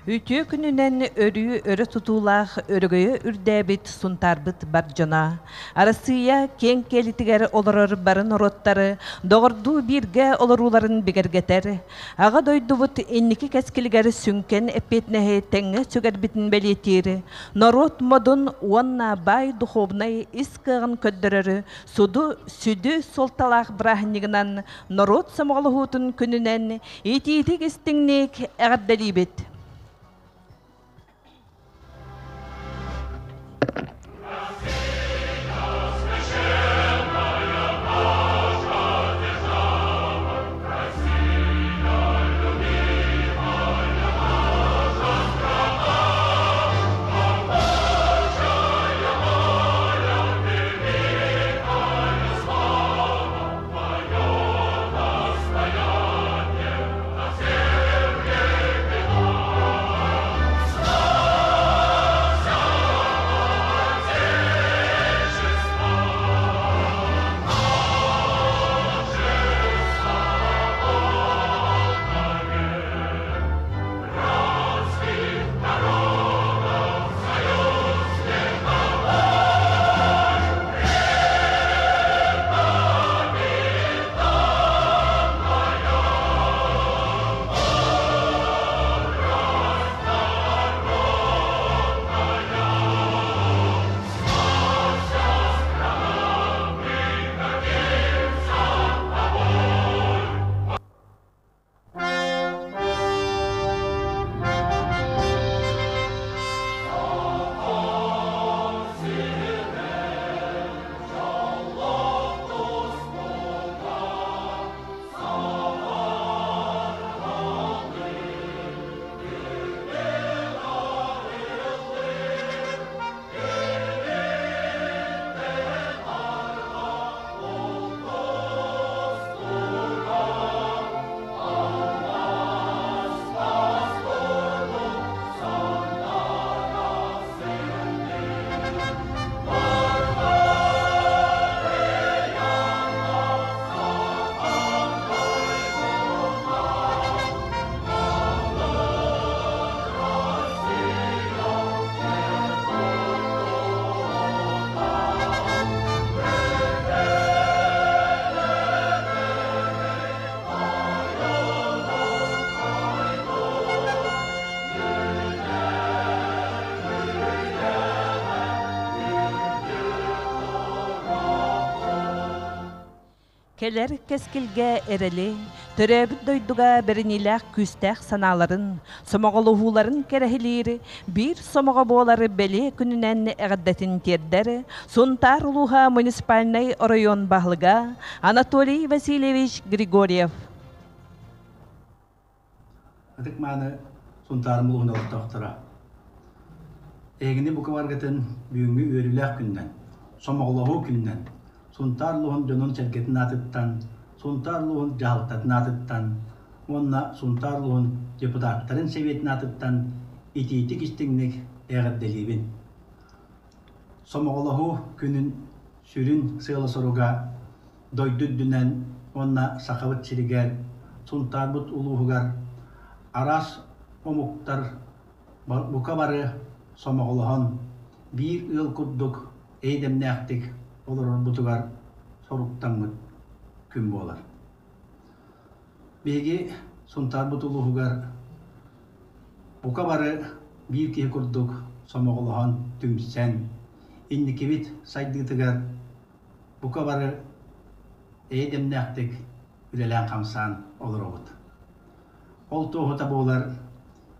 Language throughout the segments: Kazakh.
Ütü gününen örü tutulaq örgüyü ürdäbit suntarbıt barjana. Arasıya ken kelitiger oloror barın orotları, doğurdu birge oloruların bigergeter. Ağa doydubut inniki keskiliger sünken epetnehe tenge sögerbitin belirtir. Norot modun uanna bay duhovnay iskağın köddörörü, südü soltalaq brahniginan norot samağlıhutun gününen ititik istingnik eğaddalibit. Keler keskilge ereli, töröbüt doyduga berinilak küstək sanaların, somağılıhuların kerehileri, bir somağa boğaları beli gününen eğaddetin terderi, Suntar Uluha Municipalnay Orayon Bahlıga, Anatoliy Vasilyevich Grigoryev. Atık manı Suntar Uluhuna ortaktara. Egini bu kavargatın büyüngü örülük günden, somoğluğu günden, suntarluğun dönün çerketin atıttan, suntarluğun cahaltatın atıttan, onna suntarluğun deputatların seviyetin atıttan ititik istinlik eğerdelibin. Somoğluğu günün sürün sığılı soruga doydüddünen onna sakavıt çiliger, suntarbut uluğugar, aras omuktar bu kabarı somoğluğun bir yıl kudduk eydemnektik olur butugar soruktanmıt gün bolar. Begi suntarbut uluğugar bu kabarı bir kihi kurduk somoğluğun tümsen innikibit saydıgıtıgar bu kabarı eydemnektik ülelen kamsan olur oğut. Ol toğuta boğular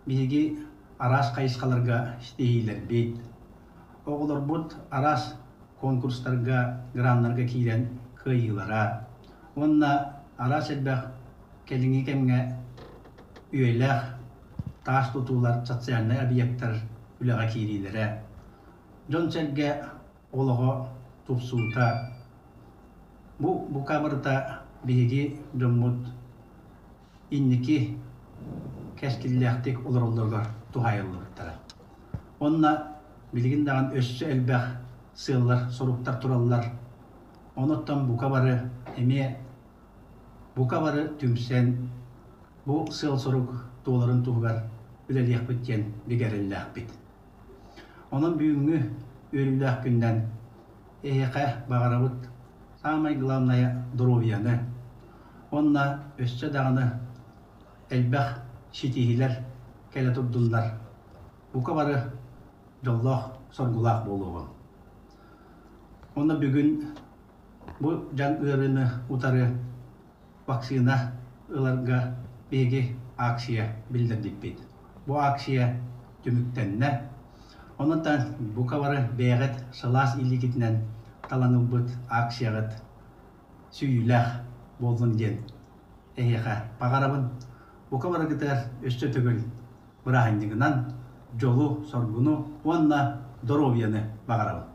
bigi aras kayıskalarga iştehiler bit. Oğulur bud aras konkurslarga, granlarga kiren kıyılara. Onna aras elbek kelini kemge üyeler, taş tutular, çatsyanlı abiyektler ülega kirilere. Jonselge oğluğu tupsuta. Bu kabarda bigi dömmut inniki keskillektik olur tuhayılırlar. Onna bilgin dağın össü elbek sığırlar, soruktar turallar. Onuttan bu kabarı eme bu kabarı tümsen bu sığıl soruk tuğların tuğgar üleliyek bitken bigerillek bit. Onun büyüğünü ölülük günden eheke bağırabıt samay gılamnaya duruviyanı. Onna össü dağını elbek şitihiler kele tutdunlar. Bu kabarı jolloh sorgulak boluğu. Onda bugün bu can ırını utarı vaksina ılarga begi aksiye bildirdik bit. Bu aksiye tümüktenne. Ondan bu kabarı beğet salas illikitinden talanılbıt aksiyegat süyülek boldun gen. Eheka pagarabın bu kabarı gider üstü tögül bırahindiğinden jolu sorgunu onna doroviyanı pagarabın.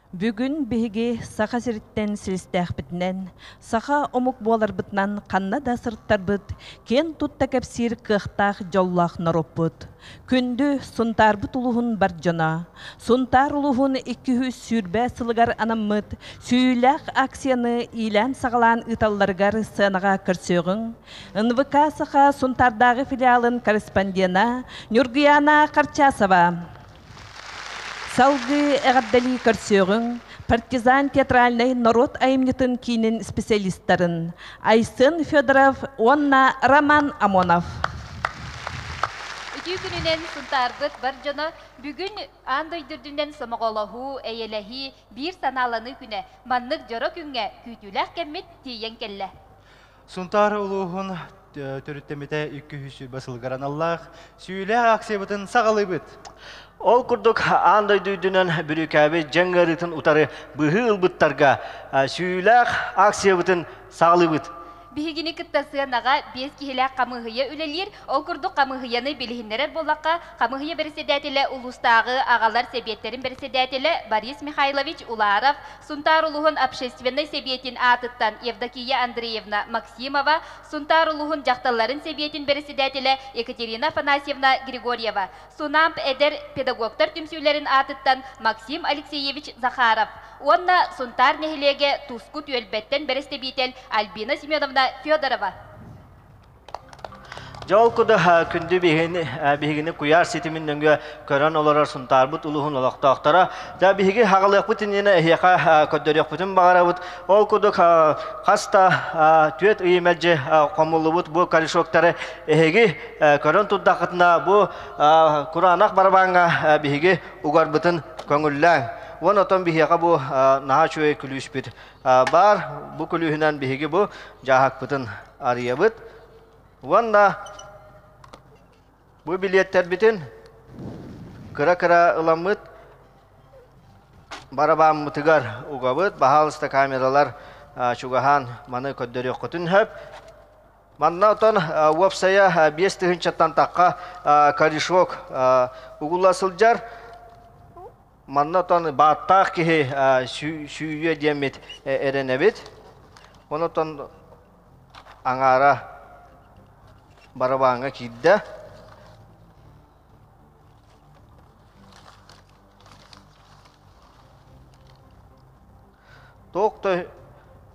Бүгін бігі сақа сіріттен сілістәқ бітінен, сақа омық болар бітінен қанна да сырттар біт, кен тұтта кәпсір қықтақ жоллақ нұрып бұт. Күнді сұнтар бұт ұлығын бар жона. Сұнтар ұлығын 200 сүрбә сылығар анаммыт, сүйіләқ акцияны илән сағалан ұталларғар сынаға кірсеуғын. НВК сақа сұнтардағы филиалын корреспондена Нюргияна Қарчасова. Салгы әғабдали көрсеуғын, партизан театральный народ айымнетін кейнін специалисттарын Айсын Федоров, онна Роман Амонов. Үтүү күнінен сұнтарбыт бар жона бүгін андай дүрдінен сомоғолаху, әйеләхи бір саналаны күні маннық жора күнге күйтіләқ кәммет тейен келі. Сұнтар ұлуғын түріттеметі 200 басылғаран Аллах, сүйілі аксиябытын сағалы бұд. Ол күрдік андай дүйдінен бүрікәбі жәңгәрітін ұтары бұғы ұлбыттарға сүйіләқ аксиябытын сағалы бұд. Бігіні кіттасынаға бес кихіләк қамығыя үлелер, ол күрдік қамығияны білгіндерер болаққа қамығия бірседәтілі ұлыстағы ағалар себеттерін бірседәтілі Борис Михайлович Уларов, Сұнтар ұлығын общественный себетін атыттан Евдокия Андреевна Максимова, Сұнтар ұлығын жақталарын себетін бірседәтілі Екатерина Афанасьевна Григорьева, Сунамп әдер педагогтар түмсүйлерін атыттан Максим Алексеевич Захаров. Онна Сұнтар нәхілеге тускут өлбеттен бірістебетел Альбина Семеновна Федорова. Жол күді күнді бігіні кuyar сетімін өңгі көрін оларар Сұнтар бұт ұлығын олақтақтара. Да бігі хағалық бұтын ені әйеқа көддерек бұтын бағара бұт. Ол күді қаста түйет үйемелжі қомылы бұт бұл калишоктары әйеге көрін тұддақытына бұл құранақ барбаңға бігі ұғар бұтын көңілләң. Оны отон бihiyaka bu naha çöğe külüş bir bar. Bu külühünden bihigi bu jahak bıtın arıya bıt. Onda bu biletler bitin kıra ılamıt barabam mıtıgar uga bıt. Bahalısda kameralar çugahan manı ködderi okutun hep. Манна отон вебсая 5 тыгынчаттан таққа корешок угула сылжар. Манна отон баттақ кеге сүйе демет эренебет. Оны отон аңара барабаңа кидді. Тоқты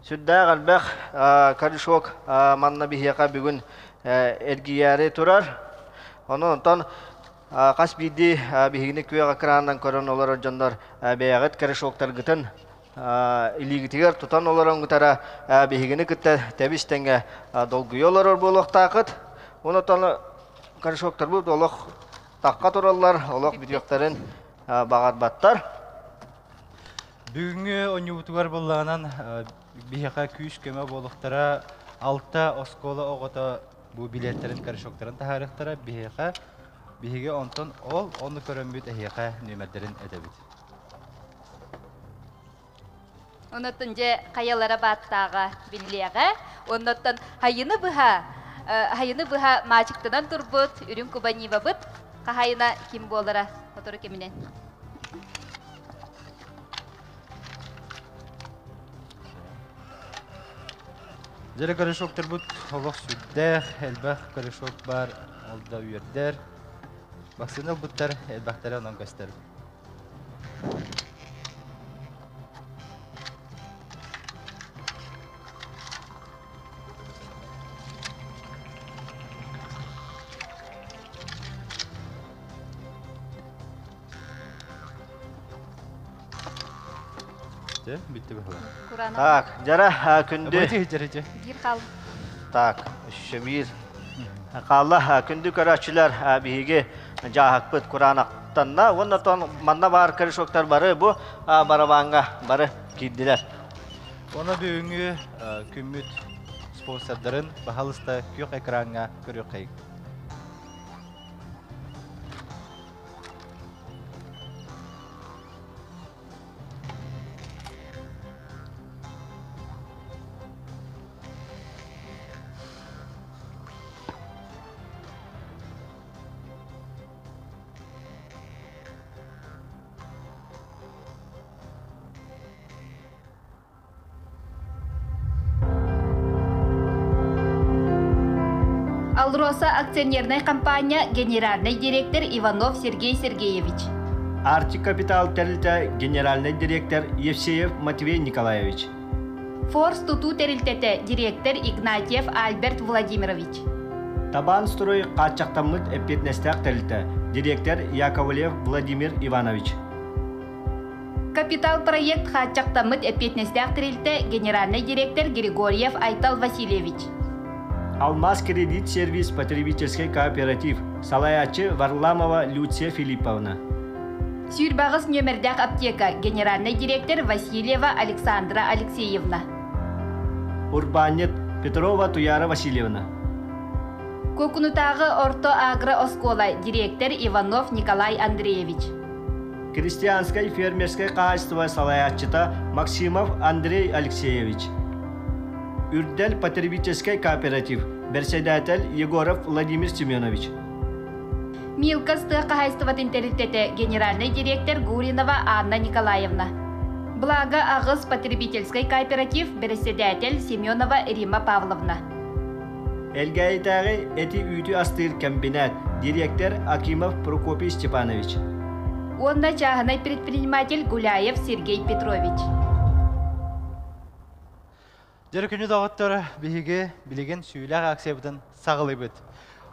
сүдді қалбақ корешок манна бихеқа бүгін әргияре тұрар. Оны онтан қас бейді бейгіні көйеға кырандан көрін олар жандар бейағыт корешоктар ғытын илигитигер тутан олар оңғытара бейгіні күтті тәбістенге долгы олар болуқтақыт. Оны онтан корешоктар бұл олық таққа тұралар, олық бүйдіқтарын бағар баттар. Бүгінгі онюбутугар боллағынан бейеқа күйіш көмі болуқтара алта оскола оғыта бұл билеттерін корешоктарын тахарықтара бейеге онтон ол оны көрін бүт әйеқа нөмірдерін әдәбіт. Онытын же қаялара баттаға біллеға, онытын хайыны бұға мачықтынан тұрбыт, үрін күбанива бұт, қағайына кем болыра отыры кемінен. Жәрі корешоктар бұд, олық сүддәқ, әлбәқ корешок бар, олда үйердер. Бақсыныл бұдтар, әлбәқтары онан көстер. Bitti bu. Так, жара күнді. Гир қал. Так, шебир. Қалла күнді көрәтшілер бейге жағық бұд Құранақтанна. Оннатон манна бар корешоктар бары бұ барабанға бары кейділер. Оны бүгінгі күмміт спонсордарын бағалыста күйік экранға көрі қайық. Алроса акционерная компания генеральный директор Иванов Сергей Сергеевич. Арти Капитал Терилте генеральный директор Евсеев Матвей Николаевич. Форс Туту Терилтете директор Игнатьев Альберт Владимирович. Табан строй Качактамыт Эпетнестак Терилте директор Яковлев Владимир Иванович. Капитал проект Качактамыт Эпетнестак Терилте генеральный директор Григорьев Айтал Васильевич. Алмаз кредит сервис потребительский кооператив Салаячы Варламова Люция Филипповна. Сюрбағыз нөмірдәк аптека генеральный директор Васильева Александра Алексеевна. Урбанет Петрова Туяра Васильевна. Кокунутағы Орто Агро Оскола директор Иванов Николай Андреевич. Крестьянское фермерское хозяйство Салаячыта Максимов Андрей Алексеевич. Үрдел потребительский кооператив председатель Егоров Владимир Семенович. Милкасты хозяйства Терилтете генеральный директор Гуринова Анна Николаевна. Благо Агыс потребительский кооператив председатель Семенова Рима Павловна. Элгайтары эти үті астыр комбинат директор Акимов Прокопий Степанович. Онна чаханай предприниматель Гуляев Сергей Петрович. Жәрі күні дағыттар бейге білеген сүйіләғ аксебідің сағылы бұд.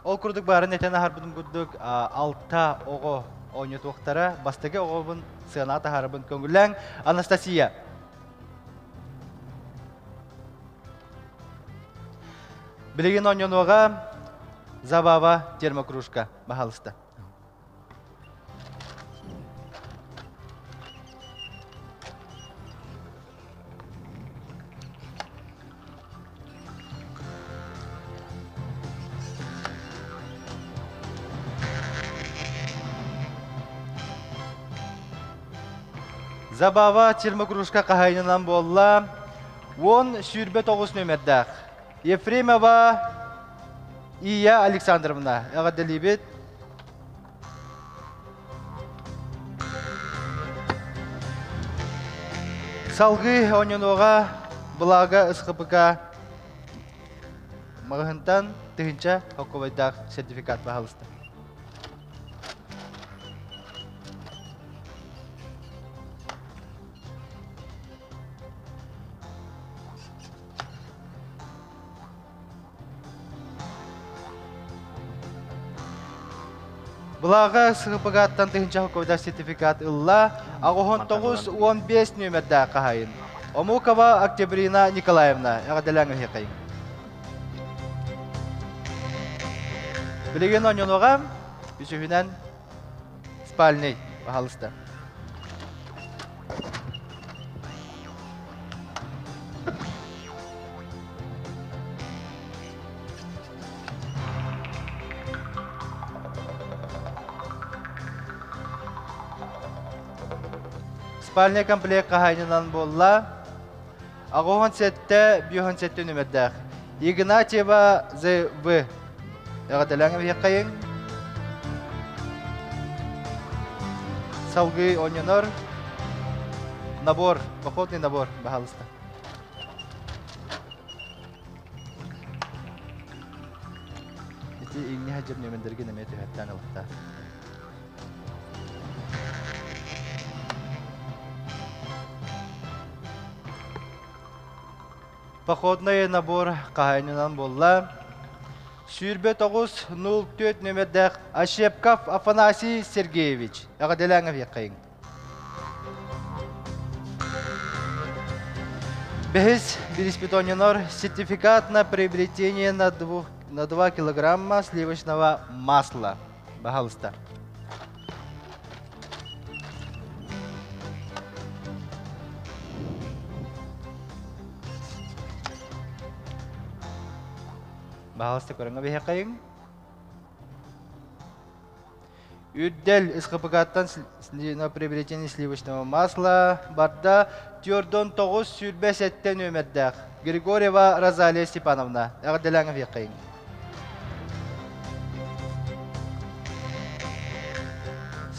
Ол күрдік барын әтен ағарбыдың күрдік алта оғы ойнет оқтара бастығы оғыбын сығанат ағарбын көңіләң Анастасия. Білеген ойнет оға Забава термокружка бағалысты. Забава термокружка қағайнынан болла. 10 сүрбе 9 нөмірдәқ. Ефремова Ия Александровна, әғаделебет. Салғы оненоға бұлаға ұсқыпыға мағынтан түгінші қоқывайдақ сертификат бағалысты. Бұлаға сығыпығаттан түгінші қоқывайдақ сертификат ұлла ағуғын 9-15 нөмірді қағайын. Омукова Октябрина Николаевна, әғаделәңі хеқайын. Білеген оненоға үшігінен спальный бағалысты. Спальный комплект қағайнынан болла ағуған сетті бүйіған сетті нөмірдәқ. Игнатьева З.В. Әғаделәңі бейқайын. Салғы оненор. Набор, походный набор бағалысты. Еті еңне хәджір нөмірдерге нөмет өйәттен ұлықта. Походный набор қағайнынан болла. Сүйірбе 9-04 нөмірдәқ Ашепков Афанасий Сергеевич. Әғаделәңі бейқайын. Бехіз бириспитонинор сертификат на приобретение на 2 килограмма сливочного масла. Пожалуйста. Пожалуйста, көріңі бейқайын. Үддел ысқыпығаттан на приобретение сливочного масла барда тёрдон 9 сүрбе сәттен өмәддәқ. Григорьева Розалия Степановна. Әғаделәңі бейқайын.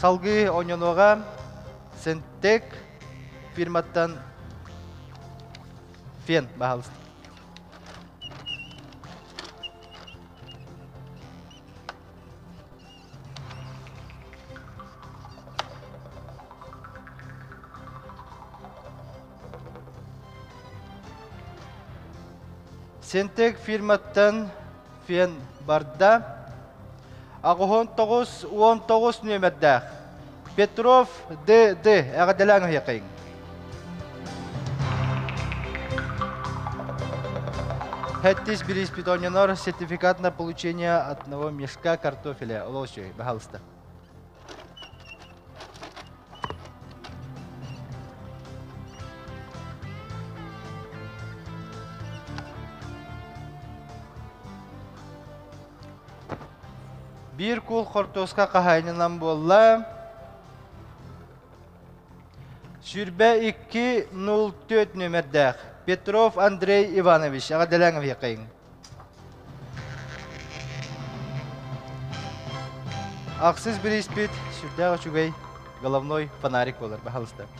Салғы оненоға Сентек фирматтан фен бағалысты. Сентек фирматтан фен барда ағуғын 9-19 нөмірді Петров Д.Д. Әғаделәңі хеқайын. Хэттис бириспитонинор сертификат на получение одного мешка картофеля. Лошой, пожалуйста. Bir kul xortoska қағайнынан болла. Сүрбе 2-04 нөмірдәқ. Петров Андрей Иванович. Әғаделәңі бейқайын. Ақсыз бір испит. Сүрдәғі чүгей. Головной фонарик болар. Пожалуйста.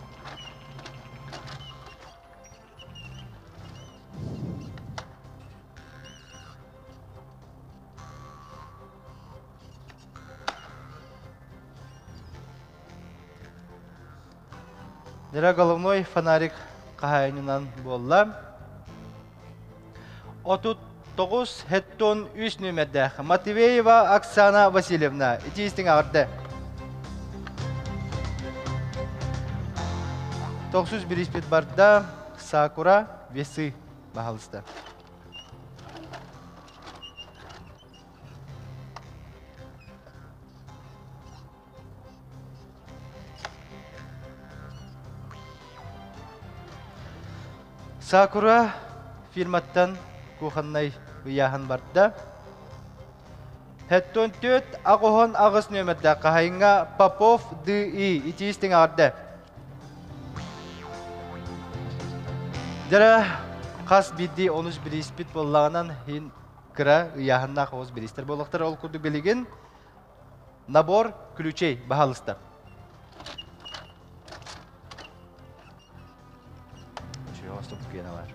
Дера головной фонарик қағайнынан болла. 39 хеттон 3 нөмірді. Матвеева Оксана Васильевна. Итейістің ағырды. 901 испит барда Сакура Весы бағалысты. Сакура фирматтан куханнай уяхан барда. Хеттон 4 ағуғын ағыз нөмірді қағайынға Попов Д.И. Итейістің ағырды. Дәрі қас бидді 13 бір испит боллағынан хин кыра ыяһынна хоз билистер болуктар ол курдук билигин набор ключей баһалыстар. Стоп кеналар.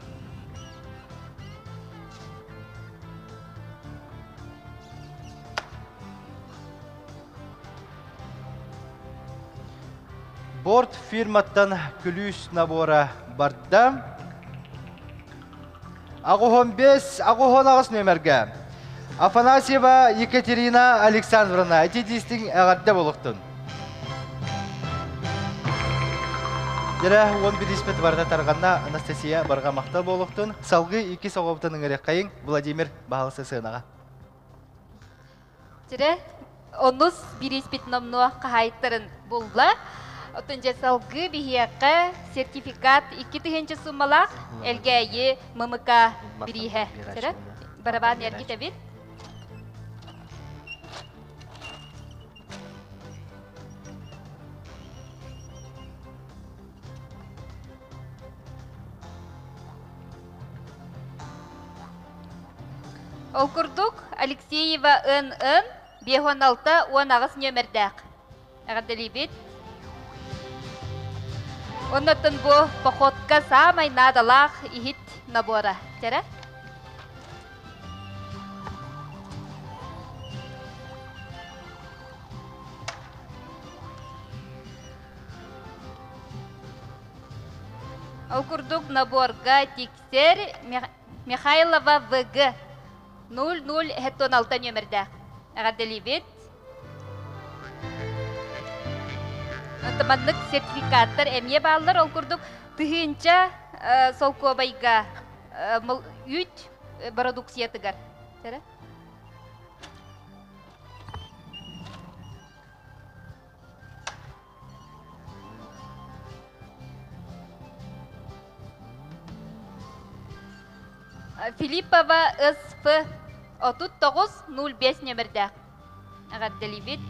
Борт фирматтан күлүс набора барда. Агухон 5, агухон агыс нөмерге. Афанасьева Екатерина Александровна, этидистин ағадда болуқтын. Дәрі 11 испет барда тарғанна Анастасия барға мақтал болуқтын. Салғы 2 соғыптының әрекқайын Владимир бағалысы сығынаға. Дәрі, оныз 1 испет номнуа қағайттарын болла. Отынжа салғы бігияққа сертификат 2 түхенчі суммалақ әлгәйі мымыка біріхе. Дәрі, барабан әргі тәбір. Олкурдук Алексеева Н.Н. 516 ағыс нөмірдәк. Әғаддалі бет. Оннатын бұ походка самай надалақ ихит набора. Тәрі? Олкурдук наборга тексер Михайлова В.Г. 0016 нөмірді. Әғаддалі бет. Антыманлық сертификаттар әмие бағылар ол күрдік түхінча сол көбайға үйт продукциятығар. Филиппова С.Ф. 3905 нөмірді. Әғаддалі бет.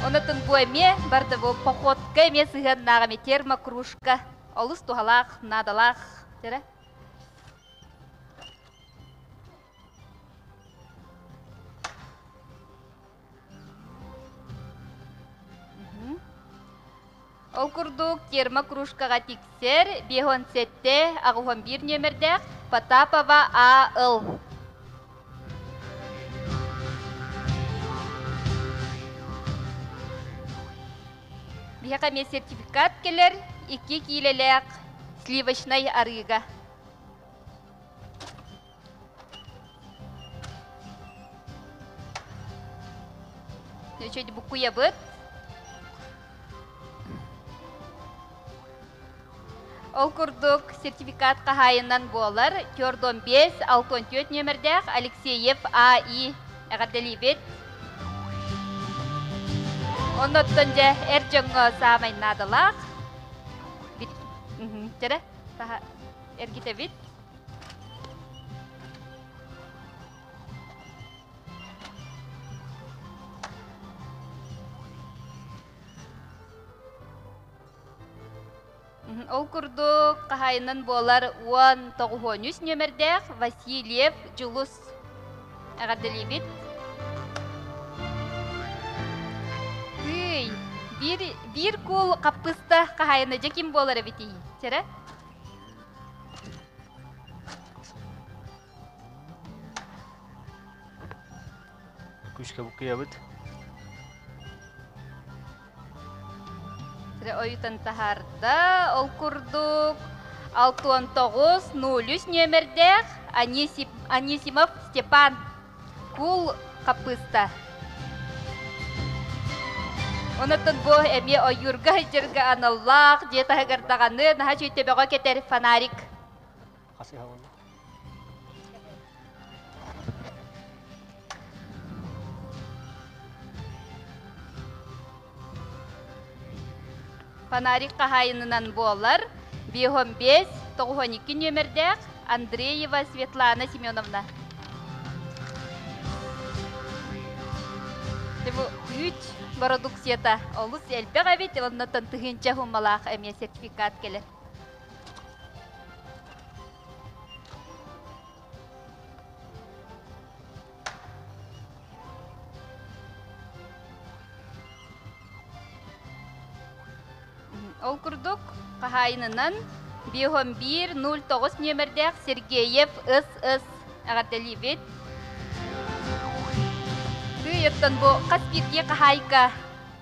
Онытын bu әме барды бұл походка әме сығын нағаме термокружка. Олыс тухалақ, надалақ. Тәрі? Ол күрдік термокружкаға тексер 517 ағуған 1 нөмірді. Потапова А.Л. Бияқа мен сертификат келер 2 килелек сливочной арыға. Нөчөйді бұқуя бұд. Ол күрдік сертификат қағайынан болар. Көрдон 5, 64 нөмірдәк Алексеев А.И. Әғаддалі бет. Оннаттан жа әр жоңғы самай надылақ. Жәрі? Әргеті бет. Ол күрдік қағайынан болар 10-93 нөмірдәк Васильев Жұлыс. Әғаддалі бет. Bir kul қапқыста қағайыны жекім болар әбетей. Сәрі? Күшке бұқия бұд. Ойытын тахарда ол күрдік 619-03 нөмірдәк Анисимов Степан кул қапқыста. Онытын бұ әме ойырға жерге аналлақ, жета ғырдағаны, наға жөйтебеға кетер фонарик. Қасы ғалында. Фонарик қағайынынан болар, 515-92 нөмірдәк Андреева Светлана Семеновна. Үт продукцията олыс әлбәқ әбет, оннатын түгінші ғымалақ әме сертификат келер. Ол курдук кахайнынан 1109 нөмердәк Сергеев СС агарталибет. Тыйыттан бу каспирге кахайка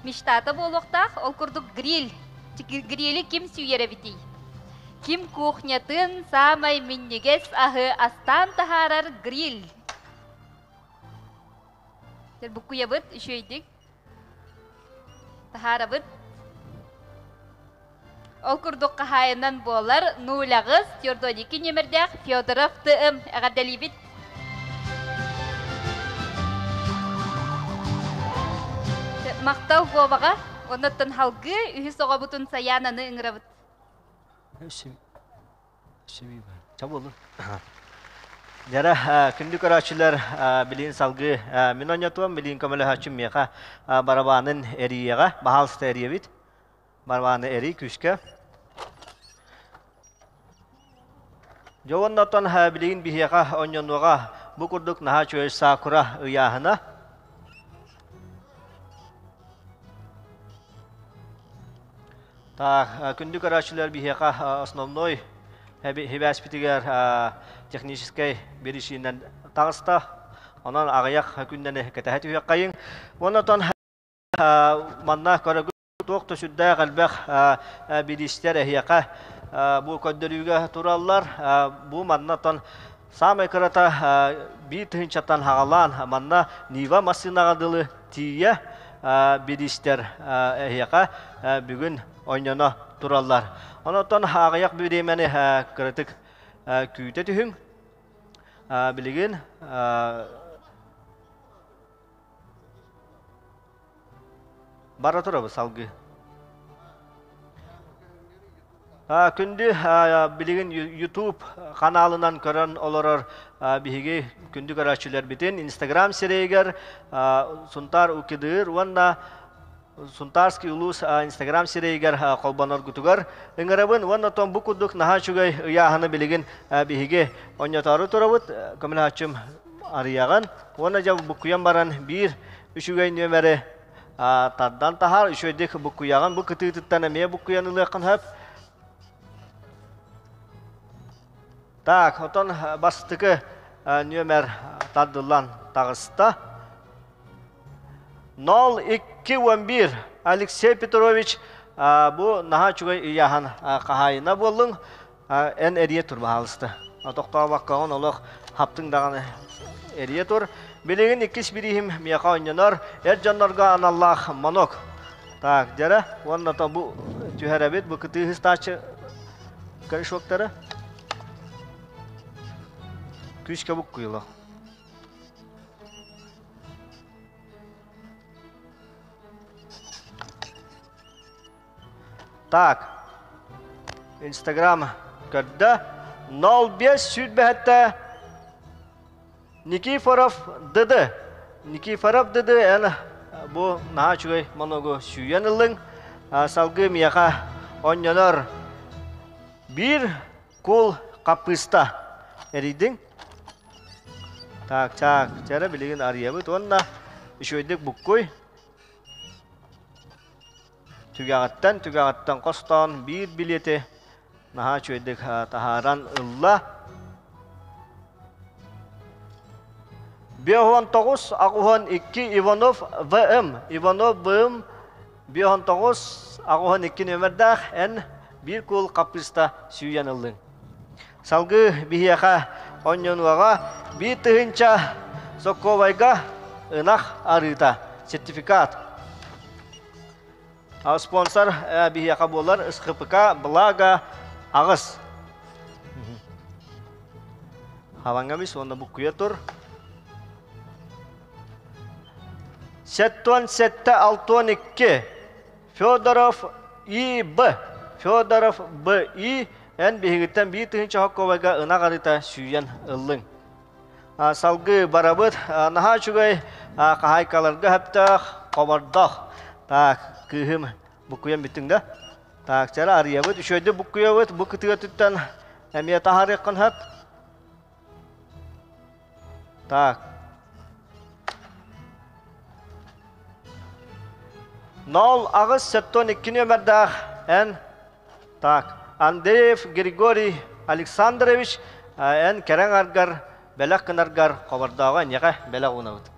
мечтата болуктак ол курдук гриль. Грили ким сүйеребити. Ким кухнятын самай миннегес ахы астан тахарар гриль. Тер букуябыт үшөйдик. Тахарабыт. Ол курдук кахайынан болар 09-42 нөмердәк Федоров ТМ агардалибит. Мактау бобага оннаттан халгы үһү сога бутун саянаны ыңырабыт. Çabuk Jara kündü karaçılar bilin salgı min oynatuam bilin kamala haçım meka barabanın eriyaga bahalsta eriye bit. Barabanı eri küşke. Jovannatan bilin bihiyaga oynanwaga bu kurduk naha çöy sakura uyahına. Так, күндү карашылар бихека основной хебаспитигер технической беришинен тагыста анан агаяк күндәне кетәһәт юккайын. Оннан манна карагы токто сүддә галбах бериштер хияка бу көддөрүгә тураллар. Бу маннатан самай карата бит хинчатан хагалан манна нива машинага дылы тие бериштер хияка бүгүн oynana turallar. Ondan ağayak bir demeni kritik küyte tühüm. Bilgin baratura bu salgı. Kündü bilgin YouTube kanalından gören olur bihigi kündü karaçılar bitin Instagram seriger suntar ukidir vanda Suntarski ulus Instagram sireyger kolbanor gutugar engarabın wanna tom bukuduk naha chugay yahana biligin bihige onyataru torabut kamil hachum ariyagan wanna jab bukuyam baran bir üçugay nömere taddan tahar üçöydek bukuyagan bu kıtıtıttana me bukuyanılıqan hep tak oton bastıkı nömer taddılan tağısta 0211 Alexey Petrovich bu naha çugay yahan kahayına bollun en eriye tur bahalısты. Toqtağa bakkağın olaq haptın dağını eriye tur. Biligin ikis birihim miyaka oynanar. Ercanlarga anallah manok. Tak jara wannata bu tüherabit bu kıtı hıstaçı karış vaktara. Küş kabuk kuyula. Так, Instagram kadda 05 südbehette Nikiforov dedi. Nikiforov dedi yani bu naha çugay manogo süyanılın salgı miyaka onyanar bir kul kapısta eridin. Tak çak cara biligin ariyabı onna işöydik bukkuy. Tügagattan kostan bir bileti naha çöydik taharan illa 59 akuhan 2 Ivanov VM Ivanov VM 59 akuhan 2 nömerdah en bir kul kapista süyanıldın salgı bihiyaka onyanwaga bir tıhınca sokovayga ınak arita sertifikat sponsor bihiyaka bolar SKPK Blaga Ağız. Havangamis onda bukuya tur. Setton sette alton 2 Fyodorov İB Fyodorov B.I. en bihigitten bir tıhınca hokkovaga ınak arita süyen ıllın. Salgı barabıt naha çugay kahaykalarga hepta kovardak. Tak kıhım bukuyan bitin de. Tak cara ariyabıtüşöyde bukuyabıt bu kıtıya tütten emiye taharikkan hep. Tak. 0 ağız setton 2 nömerdah en Так, Андреев Григорий Александрович, эн керен аргар, белек кынаргар, қобырдауға неға белек ұнауыд.